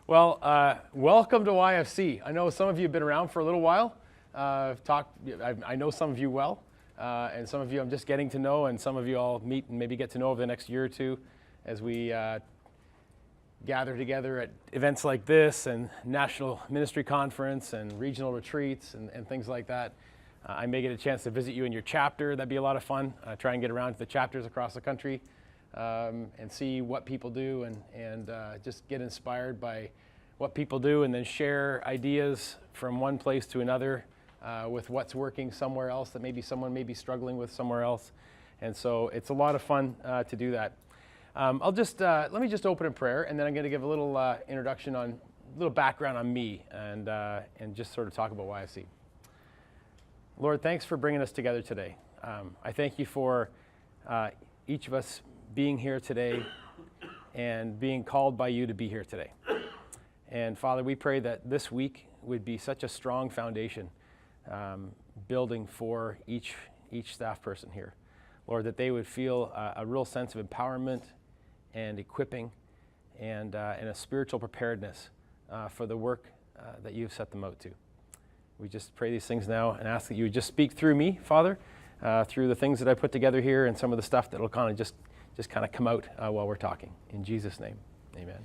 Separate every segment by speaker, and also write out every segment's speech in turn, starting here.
Speaker 1: Welcome to YFC. I know some of you have been around for a little while. I know some of you well, and some of you I'm just getting to know, and some of you I'll meet and maybe get to know over the next year or two as we gather together at events like this and National Ministry Conference and regional retreats and things like that. I may get a chance to visit you in your chapter. That'd be a lot of fun. Try and get around to the chapters across the country. And see what people do and just get inspired by what people do, and then share ideas from one place to another with what's working somewhere else that maybe someone may be struggling with somewhere else. And so it's a lot of fun to do that. Let me just open in prayer, and then I'm going to give a little introduction on, a little background on me, and just sort of talk about YFC. Lord, thanks for bringing us together today. I thank you for each of us being here today and being called by you to be here today. And Father, we pray that this week would be such a strong foundation building for each staff person here. Lord, that they would feel a real sense of empowerment and equipping and a spiritual preparedness for the work that you've set them out to. We just pray these things now and ask that you would just speak through me, Father, through the things that I put together here and some of the stuff that will kind of just come out while we're talking. In Jesus' name, amen.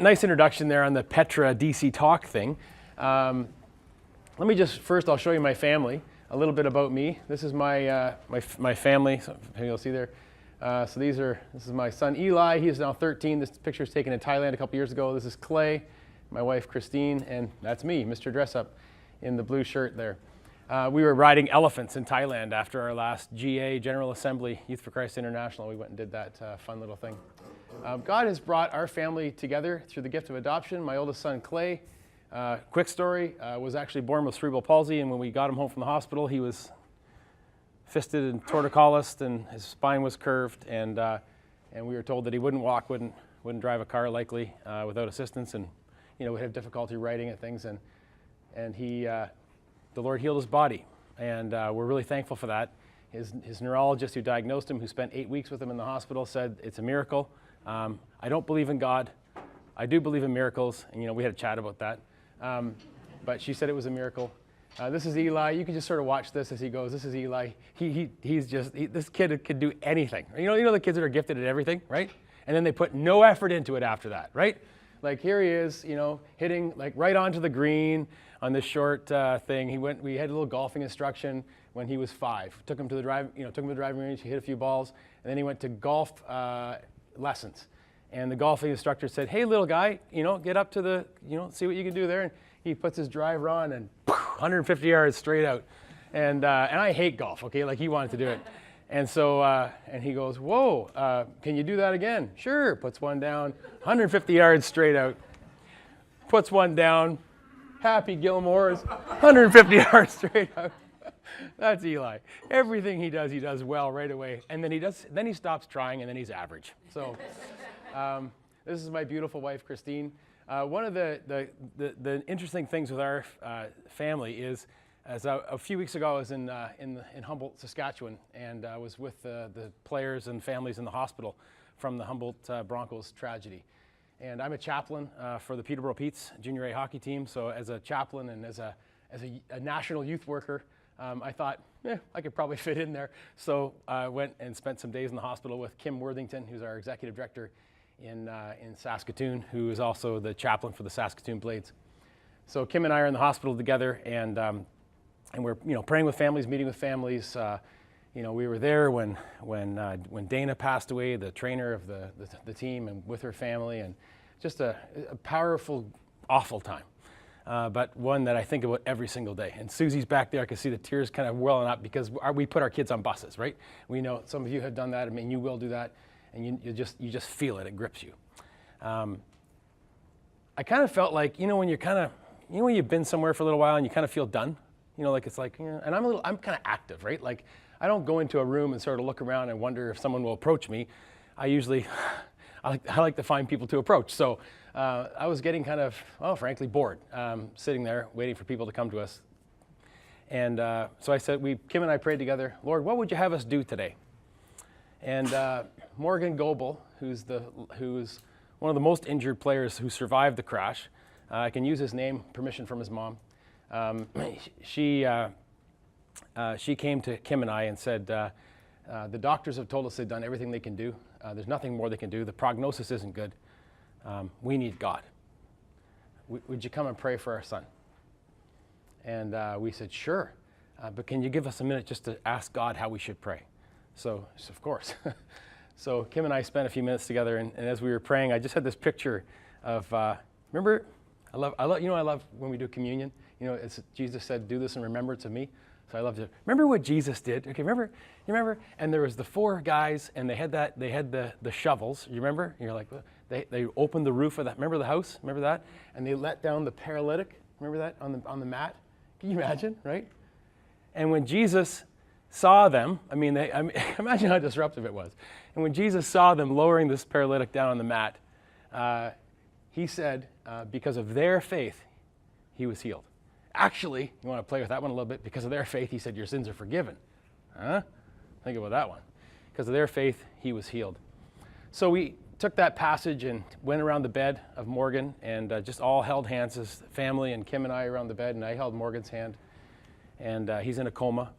Speaker 1: Nice introduction there on the Petra DC Talk thing. Let me just, first I'll show you my family, a little bit about me. This is my family, so you'll see there. This is my son Eli, he is now 13. This picture was taken in Thailand a couple years ago. This is Clay, my wife Christine, and that's me, Mr. Dress Up, in the blue shirt there. We were riding elephants in Thailand after our last GA, General Assembly, Youth for Christ International. We went and did that fun little thing. God has brought our family together through the gift of adoption. My oldest son, Clay, quick story, was actually born with cerebral palsy, and when we got him home from the hospital, he was fisted and torticollis, and his spine was curved, and we were told that he wouldn't walk, wouldn't drive a car likely without assistance, and would have difficulty writing and things, and he... The Lord healed his body, and we're really thankful for that. His neurologist who diagnosed him, who spent 8 weeks with him in the hospital, said it's a miracle. I don't believe in God. I do believe in miracles, and we had a chat about that. But she said it was a miracle. This is Eli. You can just sort of watch this as he goes. This is Eli. This kid could do anything. You know the kids that are gifted at everything, right? And then they put no effort into it after that, right? Like here he is, hitting like right onto the green on this short thing. We had a little golfing instruction when he was 5. Took him to the driving range. He hit a few balls, and then he went to golf lessons. And the golfing instructor said, "Hey, little guy, get up to the, see what you can do there." And he puts his driver on and 150 yards straight out. And I hate golf. Okay, like he wanted to do it. And so, and he goes, "Whoa, can you do that again?" "Sure." Puts one down, 150 yards straight out. Puts one down. Happy Gilmore's, 150 yards straight out. That's Eli. Everything he does well right away. And then he stops trying, and then he's average. So, this is my beautiful wife, Christine. One of the interesting things with our family is, as a few weeks ago, I was in Humboldt, Saskatchewan, and I was with the players and families in the hospital from the Humboldt Broncos tragedy. And I'm a chaplain for the Peterborough Petes junior A hockey team. So as a chaplain and as a national youth worker, I thought, I could probably fit in there. So I went and spent some days in the hospital with Kim Worthington, who's our executive director in Saskatoon, who is also the chaplain for the Saskatoon Blades. So Kim and I are in the hospital together, and we're praying with families, meeting with families. We were there when Dana passed away, the trainer of the team, and with her family, and just a powerful, awful time, but one that I think about every single day. And Susie's back there. I can see the tears kind of welling up because we put our kids on buses, right? We know some of you have done that. I mean, you will do that, and you just feel it. It grips you. I kind of felt like when you're kind of when you've been somewhere for a little while and you kind of feel done. And I'm kind of active, right? Like, I don't go into a room and sort of look around and wonder if someone will approach me. I like to find people to approach. So I was getting kind of, frankly, bored, sitting there waiting for people to come to us. And so I said, Kim and I prayed together, "Lord, what would you have us do today?" And Morgan Goebel, who's one of the most injured players who survived the crash. I can use his name, permission from his mom. She came to Kim and I and said, the doctors have told us they've done everything they can do. There's nothing more they can do. The prognosis isn't good. We need God. Would you come and pray for our son? And we said, sure, but can you give us a minute just to ask God how we should pray? So of course. So Kim and I spent a few minutes together, and as we were praying, I just had this picture of, remember, I love when we do communion. Jesus said, do this in remembrance of me. So I love to remember what Jesus did. Okay, you remember? And there was the 4 guys, and they had the shovels. You remember? And you're like, they opened the roof of that. Remember the house? Remember that? And they let down the paralytic. Remember that on the mat? Can you imagine? Right? And when Jesus saw them, imagine how disruptive it was. And when Jesus saw them lowering this paralytic down on the mat, he said, because of their faith, he was healed. Actually, you want to play with that one a little bit? Because of their faith, he said, your sins are forgiven. Huh? Think about that one. Because of their faith, he was healed. So we took that passage and went around the bed of Morgan and just all held hands as family, and Kim and I around the bed, and I held Morgan's hand. And he's in a coma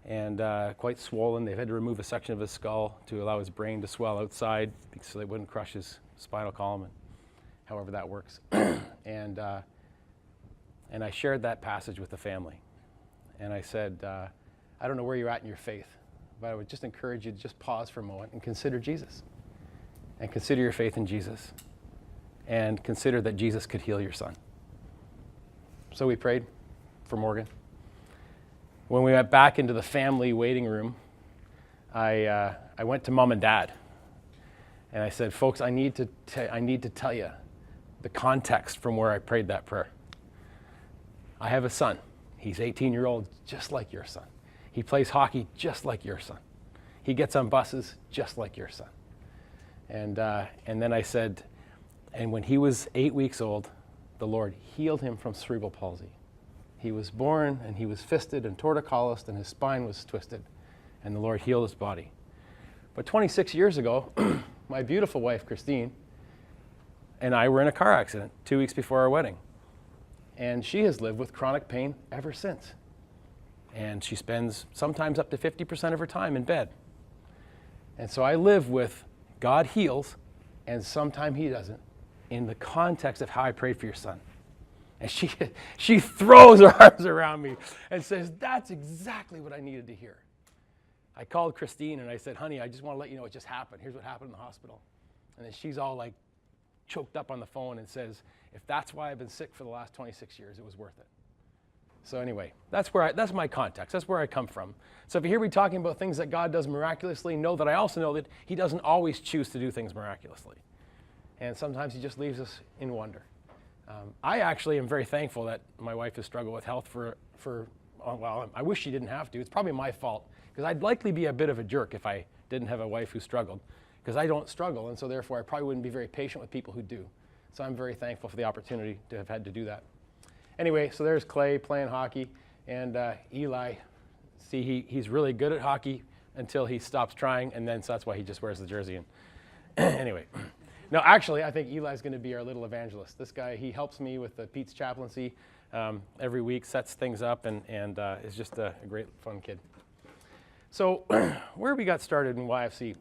Speaker 1: and quite swollen. They've had to remove a section of his skull to allow his brain to swell outside so they wouldn't crush his spinal column, and however that works. And I shared that passage with the family. And I said, I don't know where you're at in your faith, but I would just encourage you to just pause for a moment and consider Jesus. And consider your faith in Jesus. And consider that Jesus could heal your son. So we prayed for Morgan. When we went back into the family waiting room, I went to Mom and Dad. And I said, folks, I need to tell you the context from where I prayed that prayer. I have a son. He's 18-year-old, just like your son. He plays hockey just like your son. He gets on buses just like your son. And then I said, and when he was 8 weeks old, the Lord healed him from cerebral palsy. He was born, and he was fisted and torticollis, and his spine was twisted, and the Lord healed his body. But 26 years ago, my beautiful wife, Christine, and I were in a car accident 2 weeks before our wedding. And she has lived with chronic pain ever since. And she spends sometimes up to 50% of her time in bed. And so I live with God heals, and sometimes he doesn't, in the context of how I prayed for your son. And she throws her arms around me and says, that's exactly what I needed to hear. I called Christine and I said, honey, I just want to let you know what just happened. Here's what happened in the hospital. And then she's all like choked up on the phone and says, if that's why I've been sick for the last 26 years, it was worth it. So anyway, that's my context. That's where I come from. So if you hear me talking about things that God does miraculously, know that I also know that he doesn't always choose to do things miraculously. And sometimes he just leaves us in wonder. I actually am very thankful that my wife has struggled with health well, I wish she didn't have to. It's probably my fault, because I'd likely be a bit of a jerk if I didn't have a wife who struggled, because I don't struggle, and so therefore I probably wouldn't be very patient with people who do. So I'm very thankful for the opportunity to have had to do that. Anyway, so there's Clay playing hockey, and Eli, see, he's really good at hockey until he stops trying, and then so that's why he just wears the jersey. And anyway, no, actually, I think Eli's going to be our little evangelist. This guy, he helps me with the Pete's chaplaincy every week, sets things up, and is just a great, fun kid. So where we got started in YFC,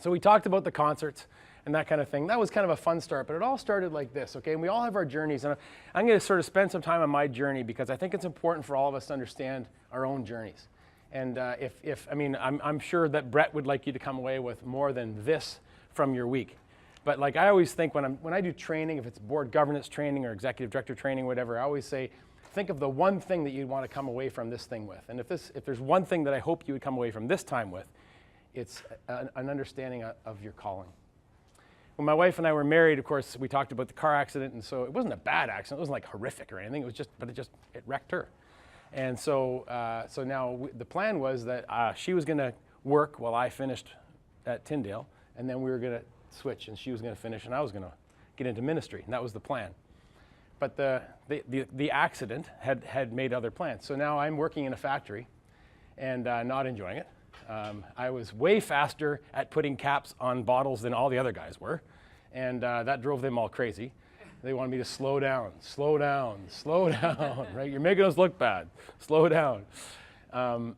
Speaker 1: so we talked about the concerts and that kind of thing. That was kind of a fun start, but it all started like this, okay? And we all have our journeys, and I'm going to sort of spend some time on my journey because I think it's important for all of us to understand our own journeys. And I'm sure that Brett would like you to come away with more than this from your week. But like I always think when I do training, if it's board governance training or executive director training, whatever, I always say, think of the one thing that you'd want to come away from this thing with. And if there's one thing that I hope you would come away from this time with, it's an understanding of your calling. When my wife and I were married, of course, we talked about the car accident, and so it wasn't a bad accident. It wasn't like horrific or anything. It wrecked her. And so now the plan was that she was going to work while I finished at Tyndale, and then we were going to switch, and she was going to finish, and I was going to get into ministry, and that was the plan. But the accident had made other plans. So now I'm working in a factory and not enjoying it. I was way faster at putting caps on bottles than all the other guys were. And that drove them all crazy. They wanted me to slow down, slow down, slow down, right? You're making us look bad, slow down. And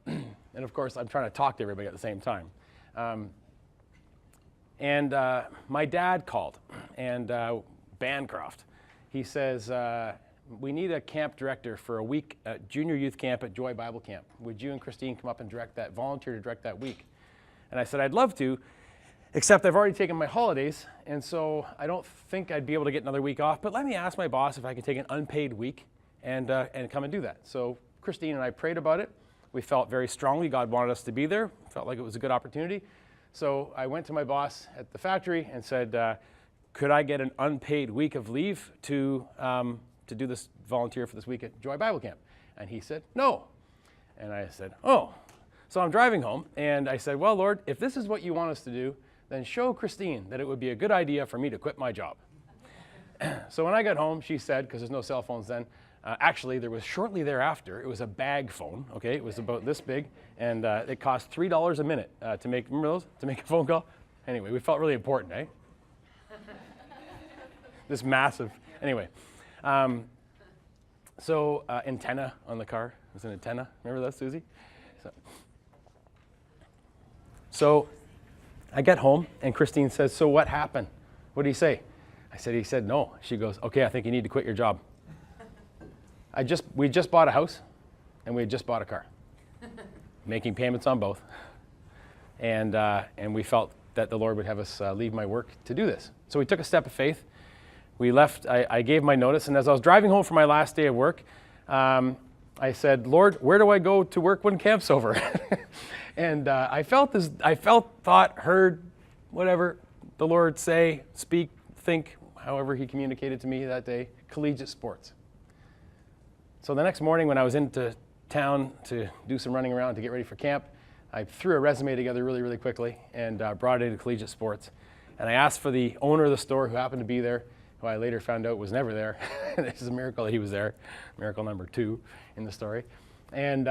Speaker 1: of course, I'm trying to talk to everybody at the same time. And my dad called, and Bancroft, he says, we need a camp director for a week at junior youth camp at Joy Bible Camp. Would you and Christine come up and volunteer to direct that week? And I said, I'd love to, except I've already taken my holidays, and so I don't think I'd be able to get another week off, but let me ask my boss if I can take an unpaid week and come and do that. So Christine and I prayed about it. We felt very strongly God wanted us to be there, felt like it was a good opportunity. So I went to my boss at the factory and said, could I get an unpaid week of leave to do this volunteer for this week at Joy Bible Camp? And he said, no. And I said, oh. So I'm driving home, and I said, well, Lord, if this is what you want us to do, then show Christine that it would be a good idea for me to quit my job. So when I got home, she said, because there's no cell phones then, actually, there was shortly thereafter, it was a bag phone, okay? It was about this big, and it cost $3 a minute to make, remember those? To make a phone call? Anyway, we felt really important, eh? This massive, anyway. So antenna on the car, it was an antenna. Remember that, Susie? So I get home, and Christine says, so what happened? What did he say? I said, he said no. She goes, okay, I think you need to quit your job. We just bought a house, and we had just bought a car, making payments on both. And we felt that the Lord would have us leave my work to do this. So we took a step of faith. We left, I gave my notice, and as I was driving home for my last day of work, I said, Lord, where do I go to work when camp's over? And I felt, thought, heard, whatever the Lord say, speak, think, however he communicated to me that day, collegiate sports. So the next morning when I was into town to do some running around to get ready for camp, I threw a resume together really, really quickly and brought it into collegiate sports. And I asked for the owner of the store who happened to be there, who I later found out was never there. This is a miracle that he was there, miracle number 2 in the story. And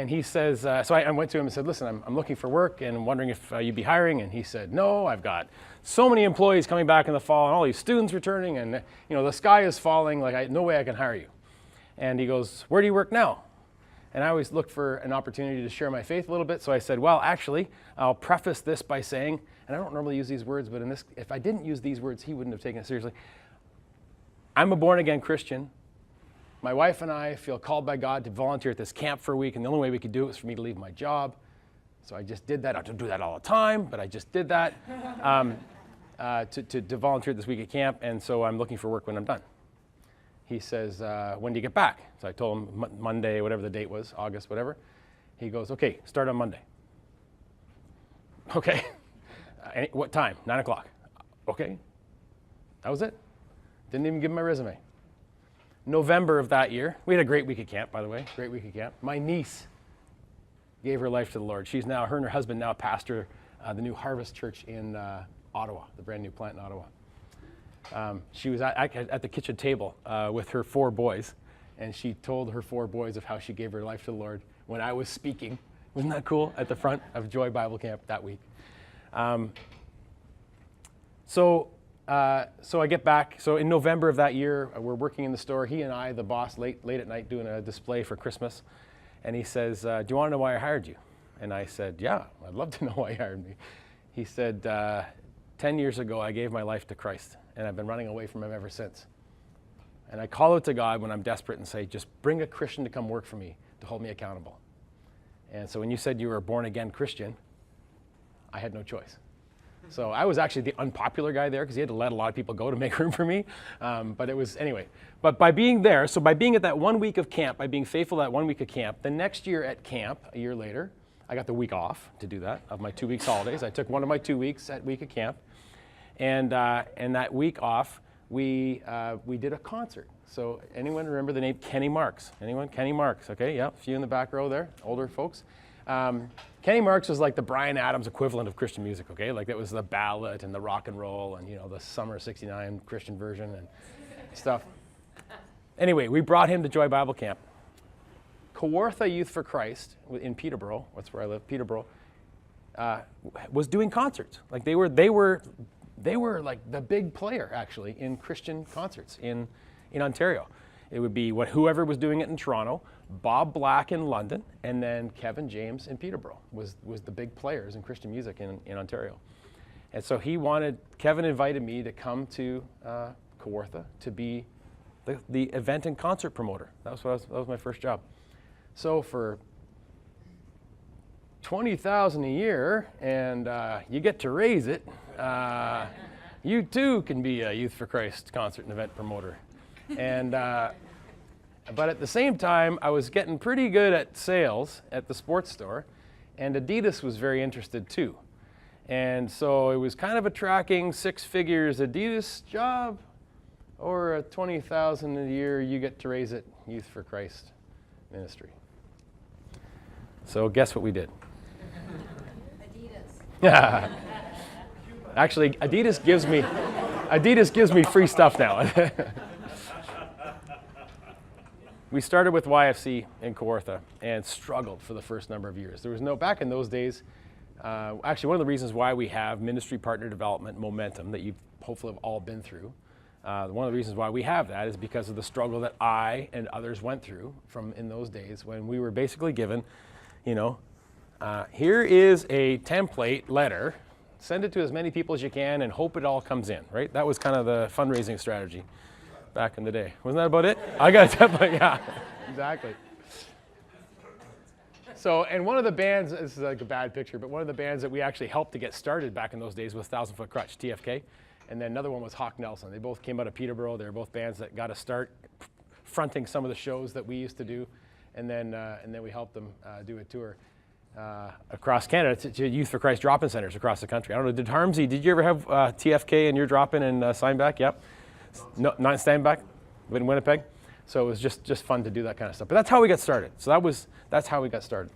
Speaker 1: he says, so I went to him and said, listen, I'm looking for work and I'm wondering if you'd be hiring. And he said, no, I've got so many employees coming back in the fall and all these students returning and the sky is falling, like no way I can hire you. And he goes, where do you work now? And I always look for an opportunity to share my faith a little bit. So I said, well, actually, I'll preface this by saying, and I don't normally use these words, but if I didn't use these words, he wouldn't have taken it seriously. I'm a born-again Christian. My wife and I feel called by God to volunteer at this camp for a week, and the only way we could do it was for me to leave my job. So I just did that. I don't do that all the time, but I just did that to volunteer this week at camp, and so I'm looking for work when I'm done. He says, when do you get back? So I told him Monday, whatever the date was, August, whatever. He goes, okay, start on Monday. Okay. What time? 9 o'clock. Okay. That was it. Didn't even give him my resume. November of that year, we had a great week at camp, by the way, great week at camp. My niece gave her life to the Lord. She's now, her and her husband now pastor the new Harvest Church in Ottawa, the brand new plant in Ottawa. She was at the kitchen table with her 4 boys, and she told her 4 boys of how she gave her life to the Lord when I was speaking. Wasn't that cool? At the front of Joy Bible Camp that week. So I get back. So in November of that year, we're working in the store. He and I, the boss, late at night doing a display for Christmas. And he says, do you want to know why I hired you? And I said, yeah, I'd love to know why you hired me. He said, 10 years ago, I gave my life to Christ, and I've been running away from him ever since. And I call out to God when I'm desperate and say, just bring a Christian to come work for me to hold me accountable. And so when you said you were a born-again Christian, I had no choice. So I was actually the unpopular guy there because he had to let a lot of people go to make room for me. But it was, anyway. But by being there, so by being at that 1 week of camp, by being faithful to that 1 week of camp, the next year at camp, a year later, I got the week off to do that of my 2 weeks holidays. I took one of my 2 weeks at week of camp. And that week off, we did a concert. So anyone remember the name Kenny Marks? Anyone? Kenny Marks, okay, yeah, a few in the back row there, older folks. Kenny Marks was like the Bryan Adams equivalent of Christian music, okay? Like that was the ballad and the rock and roll and, the Summer '69 Christian version and stuff. Anyway, we brought him to Joy Bible Camp. Kawartha Youth for Christ in Peterborough, that's where I live, Peterborough, was doing concerts. Like they were they were like the big player actually in Christian concerts in Ontario. It would be whoever was doing it in Toronto, Bob Black in London, and then Kevin James in Peterborough was the big players in Christian music in Ontario. And so Kevin invited me to come to Kawartha to be the event and concert promoter. That was my first job. So for $20,000 a year, and you get to raise it, you too can be a Youth for Christ concert and event promoter. And but at the same time, I was getting pretty good at sales at the sports store, and Adidas was very interested too. And so it was kind of a tracking 6 figures Adidas job, or a $20,000 a year, you get to raise it, Youth for Christ ministry. So guess what we did? Adidas. Actually, Adidas gives me free stuff now. We started with YFC in Kawartha and struggled for the first number of years. There was back in those days, actually one of the reasons why we have ministry partner development momentum that you've hopefully have all been through, one of the reasons why we have that is because of the struggle that I and others went through from in those days when we were basically given, here is a template letter, send it to as many people as you can and hope it all comes in, right? That was kind of the fundraising strategy back in the day. Wasn't that about it? I got a template, yeah, exactly. So, and one of the bands, this is like a bad picture, but one of the bands that we actually helped to get started back in those days was 1,000 Foot Crutch, TFK. And then another one was Hawk Nelson. They both came out of Peterborough. They were both bands that got a start fronting some of the shows that we used to do. And then we helped them do a tour across Canada to Youth for Christ drop-in centers across the country. I don't know, Harmsy, did you ever have TFK in your drop-in in Steinbach? Yep. No, not in Steinbach, but in Winnipeg. So it was just fun to do that kind of stuff. But that's how we got started. So that's how we got started.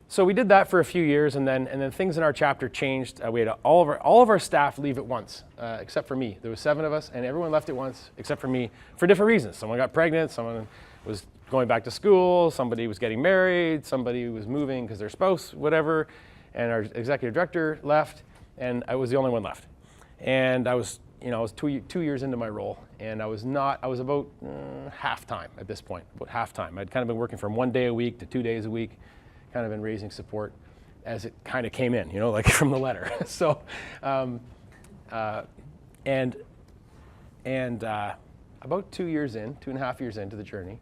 Speaker 1: So we did that for a few years, and then things in our chapter changed. We had all of our staff leave at once, except for me. There was 7 of us, and everyone left at once except for me for different reasons. Someone got pregnant, someone was going back to school, somebody was getting married, somebody was moving because their spouse, whatever, and our executive director left, and I was the only one left. And I was 2 years into my role, and I was about half-time at this point, about half-time. I'd kind of been working from 1 day a week to 2 days a week, kind of been raising support as it kind of came in, like from the letter. So, about 2 years in, 2.5 years into the journey,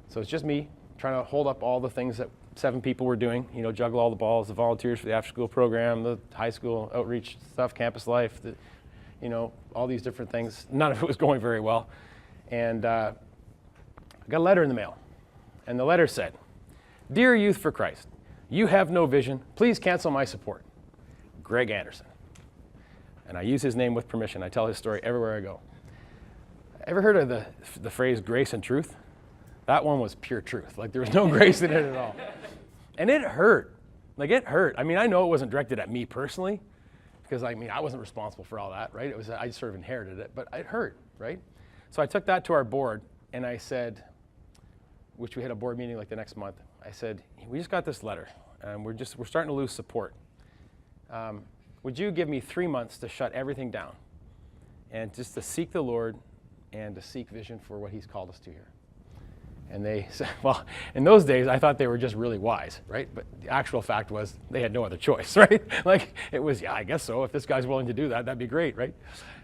Speaker 1: so it's just me trying to hold up all the things that 7 people were doing, juggle all the balls, the volunteers for the after-school program, the high school outreach stuff, campus life, all these different things. None of it was going very well. And I got a letter in the mail. And the letter said, "Dear Youth for Christ, you have no vision. Please cancel my support. Greg Anderson." And I use his name with permission. I tell his story everywhere I go. Ever heard of the phrase grace and truth? That one was pure truth. Like there was no grace in it at all. And it hurt. Like it hurt. I mean, I know it wasn't directed at me personally, because I wasn't responsible for all that, right? I sort of inherited it, but it hurt, right? So I took that to our board and I said, which we had a board meeting like the next month, I said, we just got this letter and we're starting to lose support. Would you give me 3 months to shut everything down and just to seek the Lord and to seek vision for what he's called us to here? And they said, well, in those days, I thought they were just really wise, right? But the actual fact was they had no other choice, right? Like it was, yeah, I guess so. If this guy's willing to do that, that'd be great, right?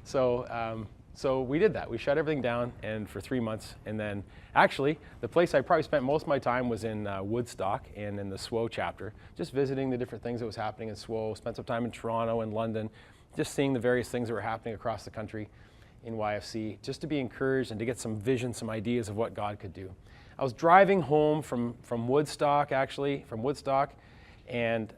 Speaker 1: So, so we did that. We shut everything down and for 3 months. And then actually, the place I probably spent most of my time was in Woodstock and in the SWO chapter, just visiting the different things that was happening in SWO. Spent some time in Toronto and London, just seeing the various things that were happening across the country in YFC, just to be encouraged and to get some vision, some ideas of what God could do. I was driving home from Woodstock, and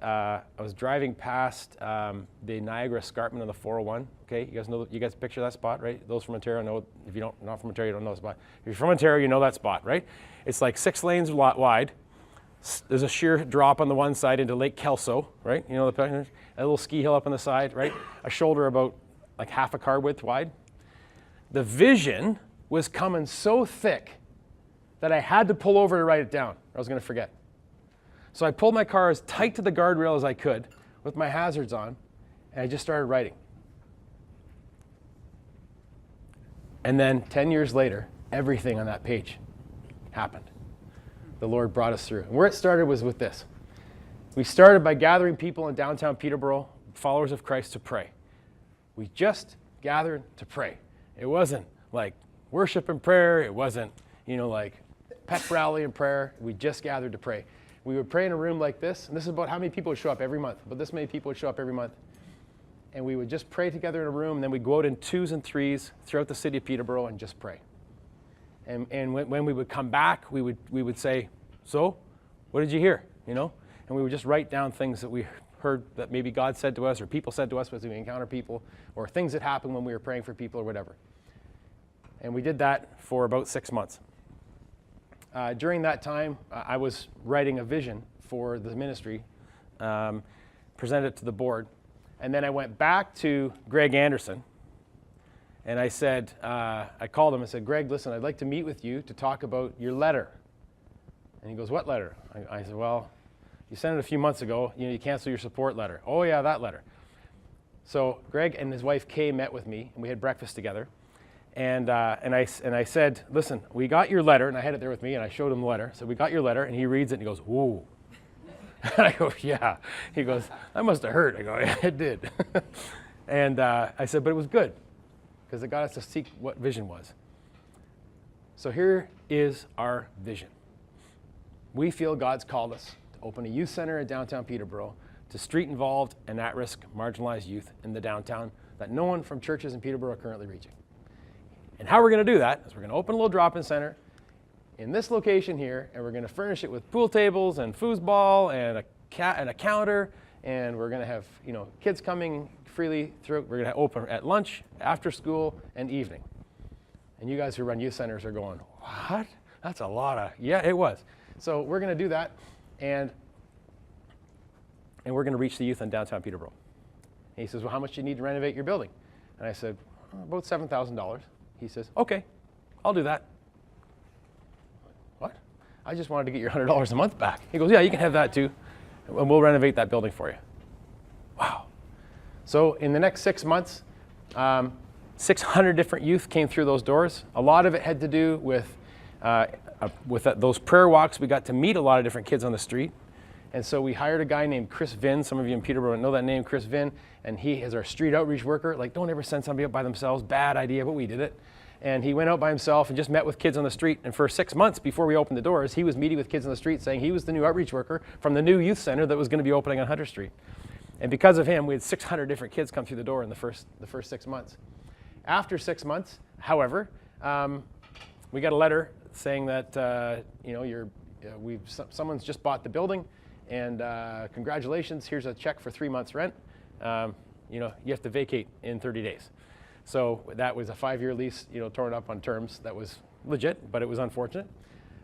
Speaker 1: I was driving past the Niagara Escarpment on the 401. Okay, you guys picture that spot, right? Those from Ontario know. If you're not from Ontario, you don't know the spot. If you're from Ontario, you know that spot, right? It's like 6 lanes wide. There's a sheer drop on the one side into Lake Kelso, right? A little ski hill up on the side, right? A shoulder about like half a car width wide. The vision was coming so thick that I had to pull over to write it down, or I was going to forget. So I pulled my car as tight to the guardrail as I could with my hazards on, and I just started writing. And then 10 years later, everything on that page happened. The Lord brought us through. And where it started was with this. We started by gathering people in downtown Peterborough, followers of Christ, to pray. We just gathered to pray. It wasn't like worship and prayer. It wasn't, like pep rally and prayer. We just gathered to pray. We would pray in a room like this, and this is about how many people would show up every month. But this many people would show up every month. And we would just pray together in a room, and then we'd go out in 2s and 3s throughout the city of Peterborough and just pray. And when we would come back, we would say, so, what did you hear? And we would just write down things that we heard that maybe God said to us or people said to us as we encounter people, or things that happened when we were praying for people or whatever. And we did that for about 6 months. During that time, I was writing a vision for the ministry, presented it to the board, and then I went back to Greg Anderson, and I said, I called him and said, Greg, listen, I'd like to meet with you to talk about your letter. And he goes, what letter? I said, well, you sent it a few months ago. You canceled your support letter. Oh, yeah, that letter. So Greg and his wife Kay met with me, and we had breakfast together. And I said, listen, we got your letter, and I had it there with me, and I showed him the letter. So we got your letter, and he reads it, and he goes, whoa. And I go, yeah. He goes, that must have hurt. I go, yeah, it did. And I said, but it was good, because it got us to seek what vision was. So here is our vision. We feel God's called us to open a youth center in downtown Peterborough to street-involved and at-risk marginalized youth in the downtown that no one from churches in Peterborough are currently reaching. And how we're going to do that is we're going to open a little drop-in center in this location here, and we're going to furnish it with pool tables and foosball and a counter, and we're going to have kids coming freely through. We're going to open at lunch, after school, and evening. And you guys who run youth centers are going, what? That's a lot of, yeah, it was. So we're going to do that, and we're going to reach the youth in downtown Peterborough. And he says, well, how much do you need to renovate your building? And I said, about $7,000. He says, okay, I'll do that. What? I just wanted to get your $100 a month back. He goes, yeah, you can have that too, and we'll renovate that building for you. Wow. So in the next 6 months, 600 different youth came through those doors. A lot of it had to do with those prayer walks. We got to meet a lot of different kids on the street. And so we hired a guy named Chris Vinn. Some of you in Peterborough know that name, Chris Vinn. And he is our street outreach worker. Like, don't ever send somebody out by themselves. Bad idea, but we did it. And he went out by himself and just met with kids on the street. And for 6 months before we opened the doors, he was meeting with kids on the street saying he was the new outreach worker from the new youth center that was going to be opening on Hunter Street. And because of him, we had 600 different kids come through the door in the first 6 months. After 6 months, however, we got a letter saying that someone's just bought the building, and congratulations, here's a check for 3 months rent. You have to vacate in 30 days. So that was a 5-year lease, torn up on terms. That was legit, but it was unfortunate.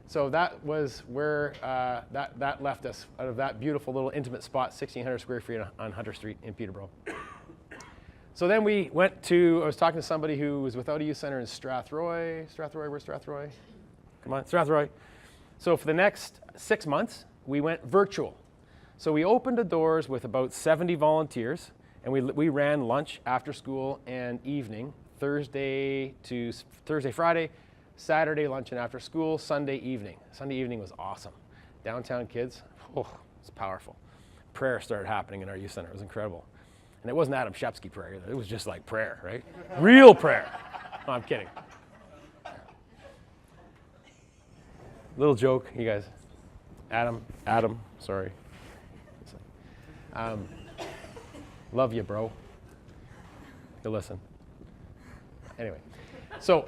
Speaker 1: So that was where that left us out of that beautiful little intimate spot, 1,600 square feet on Hunter Street in Peterborough. So then we went I was talking to somebody who was without a youth center in Strathroy. Where's Strathroy? Come on, Strathroy. So for the next 6 months, we went virtual. So we opened the doors with about 70 volunteers, and we ran lunch after school and evening, Thursday, Friday, Saturday lunch and after school, Sunday evening. Sunday evening was awesome. Downtown kids, it's powerful. Prayer started happening in our youth center. It was incredible. And it wasn't Adam Shepsky prayer either. It was just like prayer, right? Real prayer. No, I'm kidding. Little joke, you guys. Adam, sorry. Love you, bro. You'll listen. Anyway, so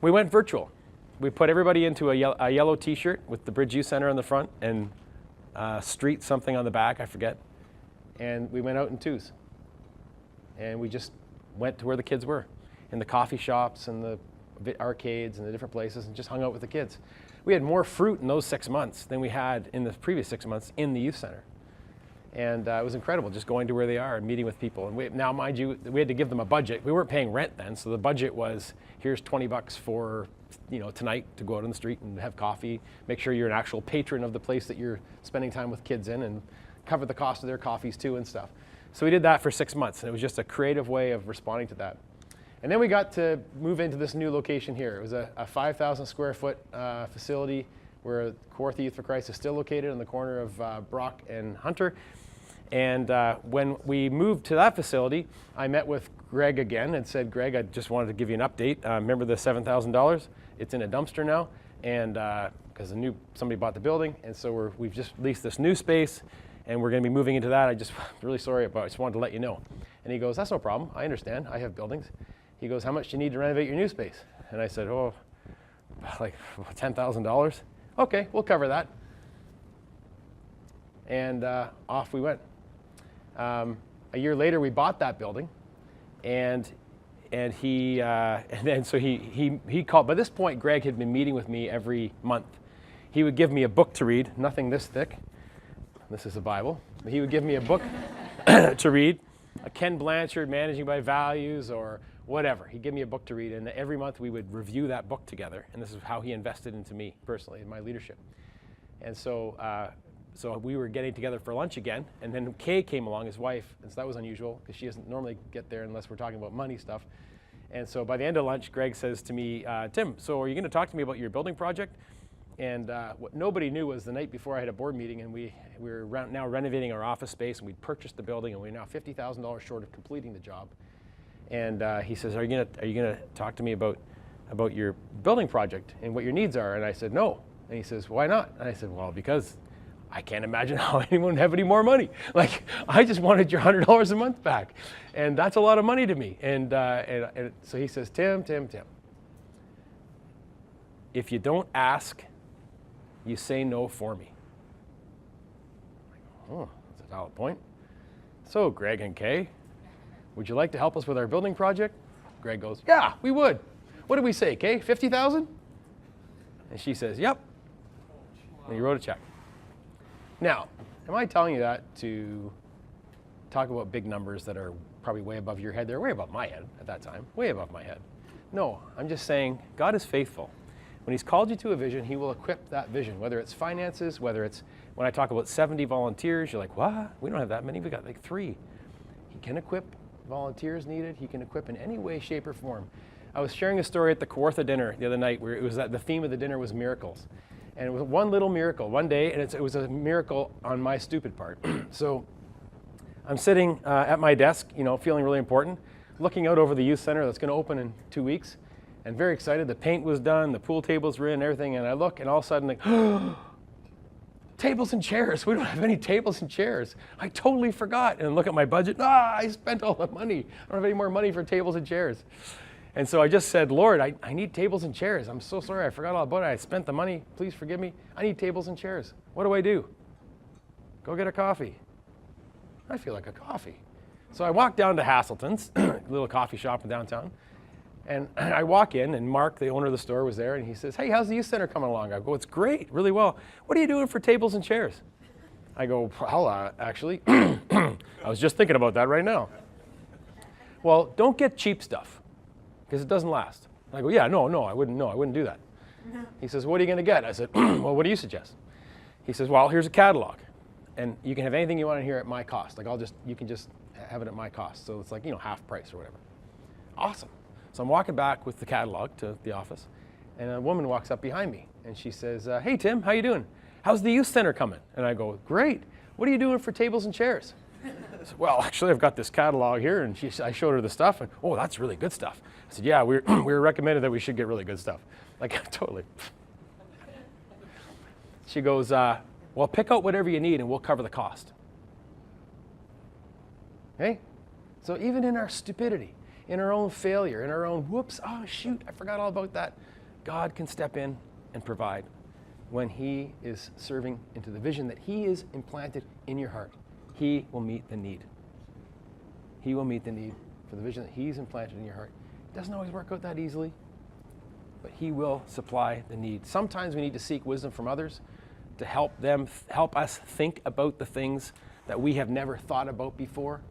Speaker 1: we went virtual. We put everybody into a yellow T-shirt with the Bridge Youth Center on the front and street something on the back, I forget. And we went out in 2s. And we just went to where the kids were, in the coffee shops and the arcades and the different places, and just hung out with the kids. We had more fruit in those 6 months than we had in the previous 6 months in the youth center. And it was incredible, just going to where they are and meeting with people. And now, mind you, we had to give them a budget. We weren't paying rent then, so the budget was, here's $20 for tonight to go out on the street and have coffee. Make sure you're an actual patron of the place that you're spending time with kids in, and cover the cost of their coffees too and stuff. So we did that for 6 months, and it was just a creative way of responding to that. And then we got to move into this new location here. It was a 5,000 square foot facility where Kawartha Youth for Christ is still located on the corner of Brock and Hunter. And when we moved to that facility, I met with Greg again and said, Greg, I just wanted to give you an update. Remember the $7,000? It's in a dumpster now, and because somebody bought the building, and so we've just leased this new space, and we're going to be moving into that. I'm really sorry, but I just wanted to let you know. And he goes, that's no problem. I understand. I have buildings. He goes, how much do you need to renovate your new space? And I said, oh, like $10,000. Okay, we'll cover that. And off we went. A year later, we bought that building, and he called. By this point, Greg had been meeting with me every month. He would give me a book to read, nothing this thick. This is the Bible. He would give me a book to read, a Ken Blanchard, Managing by Values, or whatever. He'd give me a book to read, and every month we would review that book together, and this is how he invested into me personally, in my leadership. And so we were getting together for lunch again, and then Kay came along, his wife, and so that was unusual, because she doesn't normally get there unless we're talking about money stuff. And so by the end of lunch, Greg says to me, Tim, so are you going to talk to me about your building project? And what nobody knew was the night before I had a board meeting, and we were now renovating our office space, and we'd purchased the building, and we're now $50,000 short of completing the job. And he says, are you gonna talk to me about your building project and what your needs are? And I said, no. And he says, why not? And I said, well, because I can't imagine how anyone would have any more money. Like, I just wanted your $100 a month back. And that's a lot of money to me. And so he says, Tim, if you don't ask, you say no for me. Oh, that's a valid point. So Greg and Kay, would you like to help us with our building project? Greg goes, yeah, we would. What did we say, Kay, 50,000? And she says, yep. And he wrote a check. Now, am I telling you that to talk about big numbers that are probably way above your head? They're way above my head at that time, way above my head. No, I'm just saying God is faithful. When he's called you to a vision, he will equip that vision, whether it's finances, whether it's, when I talk about 70 volunteers, you're like, what? We don't have that many, we got like 3. He can equip volunteers needed. He can equip in any way, shape, or form. I was sharing a story at the Kawartha dinner the other night where it was that the theme of the dinner was miracles. And it was one little miracle one day, and it was a miracle on my stupid part. So I'm sitting at my desk, feeling really important, looking out over the youth center that's going to open in 2 weeks, and very excited. The paint was done, the pool tables were in, everything, and I look, and all of a sudden, like, tables and chairs. We don't have any tables and chairs. I totally forgot. And look at my budget. I spent all the money. I don't have any more money for tables and chairs. And so I just said, Lord, I need tables and chairs. I'm so sorry. I forgot all about it. I spent the money. Please forgive me. I need tables and chairs. What do I do? Go get a coffee. I feel like a coffee. So I walk down to Hasselton's, a little coffee shop in downtown. And I walk in, and Mark, the owner of the store, was there, and he says, hey, how's the youth center coming along? I go, it's great, really well. What are you doing for tables and chairs? I go, well, actually, I was just thinking about that right now. Well, don't get cheap stuff, because it doesn't last. I go, yeah, no, I wouldn't do that. He says, what are you going to get? I said, well, what do you suggest? He says, well, here's a catalog, and you can have anything you want in here at my cost. Like, you can just have it at my cost. So it's like, half price or whatever. Awesome. So I'm walking back with the catalog to the office, and a woman walks up behind me, and she says, hey, Tim, how you doing? How's the youth center coming? And I go, great. What are you doing for tables and chairs? I said, well, actually, I've got this catalog here, and I showed her the stuff, and oh, that's really good stuff. I said, yeah, we were recommended that we should get really good stuff. Like, totally. She goes, well, pick out whatever you need, and we'll cover the cost. Okay? So even in our stupidity, in our own failure, in our own whoops, oh shoot, I forgot all about that, God can step in and provide when he is serving into the vision that he is implanted in your heart. He will meet the need. He will meet the need for the vision that he's implanted in your heart. It doesn't always work out that easily, but he will supply the need. Sometimes we need to seek wisdom from others to help us think about the things that we have never thought about before.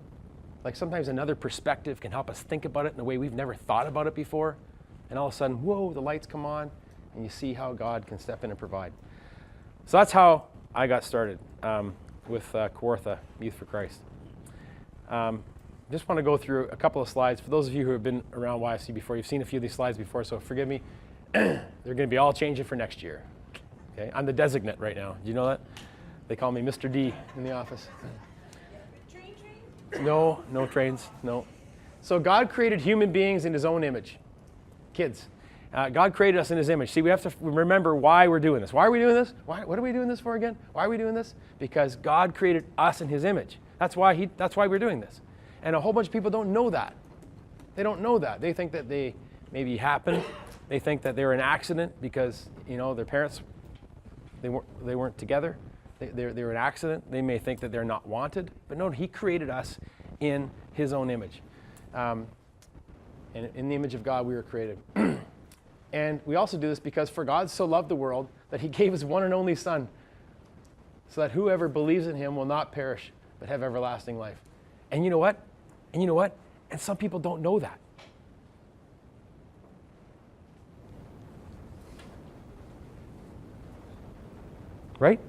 Speaker 1: Like sometimes another perspective can help us think about it in a way we've never thought about it before. And all of a sudden, whoa, the lights come on, and you see how God can step in and provide. So that's how I got started with Kawartha Youth for Christ. just want to go through a couple of slides. For those of you who have been around YFC before, you've seen a few of these slides before, so forgive me. They're going to be all changing for next year. Okay, I'm the designate right now. Do you know that? They call me Mr. D in the office. No, no trains, no. So God created human beings in his own image. Kids, God created us in his image. See, we have to remember why we're doing this. Why are we doing this? What are we doing this for again? Why are we doing this? Because God created us in his image. That's why we're doing this. And a whole bunch of people don't know that. They don't know that. They think that they maybe happened. They think that they were an accident because, their parents, they weren't together. They were an accident. They may think that they're not wanted. But no, he created us in his own image. And in the image of God, we were created. And we also do this because for God so loved the world that he gave his one and only Son so that whoever believes in him will not perish but have everlasting life. And you know what? And some people don't know that. Right?